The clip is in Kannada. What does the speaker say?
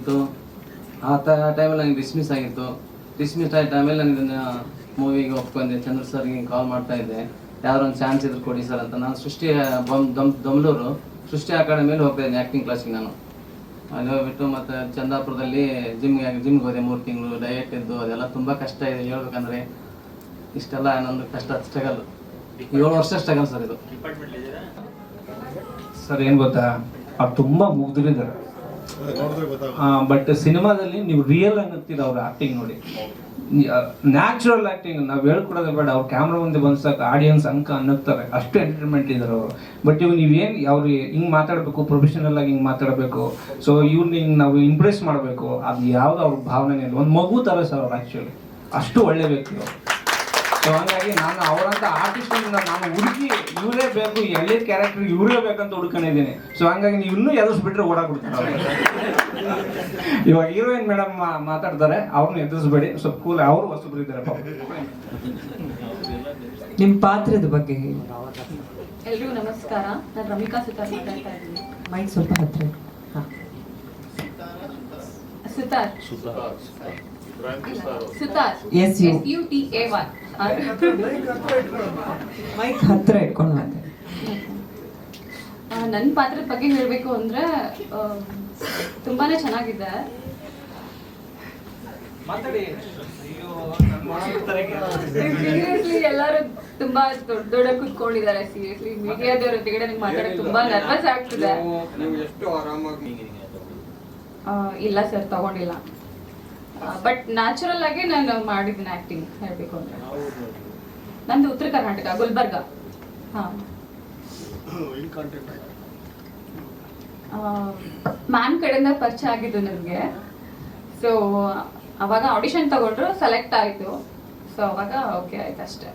ಆಗಿತ್ತು. ಆ ಟೈಮಲ್ಲಿ ನನಗೆ ಡಿಸ್ಮಿಸ್ ಆಗಿತ್ತು. ಡಿಸ್ಮಿಸ್ ಆದ ಟೈಮಲ್ಲಿ ನನಗೆ ಮೂವಿಗೆ ಒಪ್ಕೊಂಡೆ. ಚಂದ್ರ ಸರ್ಗೆ ಕಾಲ್ ಮಾಡ್ತಾ ಇದ್ದೆ, ಯಾವ್ದಾರು ಒಂದು ಚಾನ್ಸ್ ಇದ್ರೆ ಕೊಡಿ ಸರ್ ಅಂತ. ನಾನು ಸೃಷ್ಟಿ ದಮ್ಲೂರು ಸೃಷ್ಟಿ ಅಕಾಡೆಮಿಯಲ್ಲಿ ಹೋಗ್ತಾ ಇದ್ದೆ ಆ್ಯಕ್ಟಿಂಗ್ ಕ್ಲಾಸಿಗೆ. ನಾನು ಅಲ್ಲಿ ಹೋಗ್ಬಿಟ್ಟು ಮತ್ತು ಚಂದಾಪುರದಲ್ಲಿ ಜಿಮ್ಗೆ ಹೋದೆ 3 ತಿಂಗಳು. ಡಯಟ್ ಇದ್ದು ಅದೆಲ್ಲ ತುಂಬ ಕಷ್ಟ ಇದೆ ಹೇಳ್ಬೇಕಂದ್ರೆ. ಇಷ್ಟೆಲ್ಲ ನನ್ನದು ಕಷ್ಟ ಸ್ಟ್ರಗಲ್, 7 ವರ್ಷ ಸ್ಟ್ರಗಲ್ ಸರ್ ಇದು. ಸರ್ ಏನು ಗೊತ್ತಾ, ಅವ್ರು ತುಂಬ ಮುಗ್ದಿದ್ದಾರೆ. ಬಟ್ ಸಿನಿಮಾದಲ್ಲಿ ನೀವು ರಿಯಲ್ ಅನ್ನತ್ತೀರ ಅವ್ರ ಆಕ್ಟಿಂಗ್ ನೋಡಿ. ನ್ಯಾಚುರಲ್ ಆಕ್ಟಿಂಗ್ ನಾವು ಹೇಳ್ಕೊಡೋದೇ ಬೇಡ. ಅವ್ರು ಕ್ಯಾಮ್ರಾ ಮುಂದೆ ಬಂದ್ಸಾಕ ಆಡಿಯನ್ಸ್ ಅನ್ನಕ್ತಾರೆ, ಅಷ್ಟು ಎಂಟರ್ಟೈನ್ಮೆಂಟ್ ಇದ್ದಾರೆ ಅವರು. ಬಟ್ ಇವ್ ನೀವೇನು ಅವ್ರು ಹಿಂಗೆ ಮಾತಾಡಬೇಕು, ಪ್ರೊಫೆಷನಲ್ ಆಗಿ ಹಿಂಗೆ ಮಾತಾಡಬೇಕು, ಸೊ ಇವ್ರನ್ನ ಹಿಂಗೆ ನಾವು ಇಂಪ್ರೆಸ್ ಮಾಡಬೇಕು, ಅದು ಯಾವ್ದು ಅವ್ರ ಭಾವನೆ ಇಲ್ಲ. ಒಂದು ಮಗು ಥರ ಸರ್ ಅವ್ರು ಆ್ಯಕ್ಚುಲಿ ಅಷ್ಟು ಒಳ್ಳೆ ವ್ಯಕ್ತಿ ಅವರು. ಸೊ ಹಂಗಾಗಿ ನಾನು ಅವರಂತ ಆರ್ಟಿಸ್ಟ್ ನಾನು ಹುಡುಕಿ ಇವರೇ ಬೇಕು, ಎಳ್ಳೆ ಕ್ಯಾರೆಕ್ಟರ್ ಇವರೇ ಬೇಕಂತ ಹುಡ್ಕೊಂಡಿದ್ದೀನಿ. ಸೊ ಹಂಗಾಗಿ ನೀವು ಇನ್ನೂ ಎದುರಿಸ್ಬಿಟ್ರೆ ಓಡಾಡ್ಬಿಡ್ತಾರೆ. ಇವಾಗ ಹೀರೋಯಿನ್ ಮೇಡಮ್ ಮಾತಾಡ್ತಾರೆ, ಅವ್ರನ್ನ ಎದುರಿಸ್ಬೇಡಿ, ಸ್ವಲ್ಪ ಕೂಲ್. ಅವರು ಹೊಸಬ್ರು ಇದ್ದಾರೆ ಪಾಪ. ನಿಮ್ಮ ಪಾತ್ರದ ಬಗ್ಗೆ ಹೇಳಿ. ಎಲ್ರಿಗೂ ನಮಸ್ಕಾರ. ನಾನು ರಮಿಕಾ ಸುತಾರ್ ಮಾತಾಡ್ತಾ ಇದ್ದೀನಿ. ಮೈಕ್ ಸ್ವಲ್ಪ ಹತ್ರ. Sutar Yes, you. SUTAY. Mic ಹತ್ರ ಇಟ್ಕೊಂಡು ಮಾತಾಡಿ. ನನ್ನ ಪಾತ್ರದ ಬಗ್ಗೆ ಹೇಳಬೇಕು ಅಂದರೆ ತುಂಬಾನೇ ಚೆನ್ನಾಗಿದೆ. ಸೀರಿಯಸ್ಲಿ ಎಲ್ಲರೂ ತುಂಬಾ ದೊಡ್ಡ ಕುತ್ಕೊಂಡಿದ್ದಾರೆ. ಸೀರಿಯಸ್ಲಿ ಮೀಡಿಯಾದವ್ರ ಒಟ್ಟಿಗೆ ನಂಗೆ ಮಾತಾಡೋಕೆ ತುಂಬಾ ನರ್ವಸ್ ಆಗ್ತಿದೆ. ಇಲ್ಲ ಸರ್, ತಗೊಂಡಿಲ್ಲ. ಬಟ್ ನ್ಯಾಚುರಲ್ ಆಗಿ ನಾನು ಮಾಡಿದ್ದೀನಿ ಆಕ್ಟಿಂಗ್ ಹೇಳಬೇಕು ಅಂದರೆ. ನಂದು ಉತ್ತರ ಕರ್ನಾಟಕ, ಗುಲ್ಬರ್ಗ. ಹಾಂ, ಮ್ಯಾಮ್ ಕಡೆಯಿಂದ ಪರಿಚಯ ಆಗಿದ್ದು ನನಗೆ. ಸೊ ಅವಾಗ ಆಡಿಷನ್ ತಗೊಂಡ್ರು, ಸೆಲೆಕ್ಟ್ ಆಯಿತು. ಸೊ ಅವಾಗ ಓಕೆ ಆಯ್ತು ಅಷ್ಟೇ.